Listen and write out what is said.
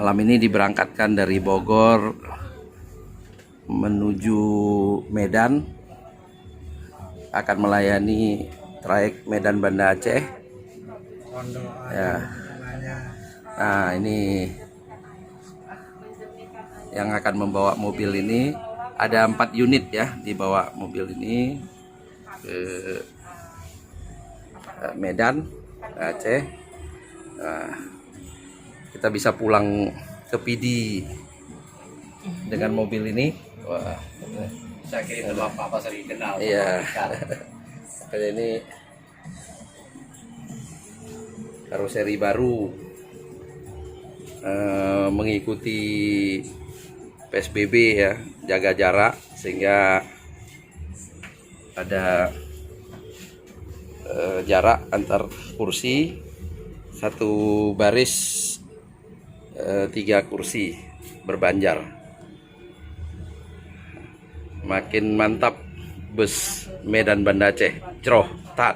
Malam ini diberangkatkan dari Bogor menuju Medan, akan melayani trayek Medan Banda Aceh. Ya. Nah, ini yang akan membawa mobil ini ada 4 unit ya, dibawa mobil ini ke Medan Aceh. Nah, kita bisa pulang ke PD dengan mobil ini. Wah, saya kira itu Bapak sering kenal. iya. Kayak ini karoseri baru, mengikuti PSBB ya, jaga jarak sehingga ada jarak antar kursi, satu baris 3 kursi berbanjar. Makin mantap bus Medan Banda Aceh, Ceroh Tat.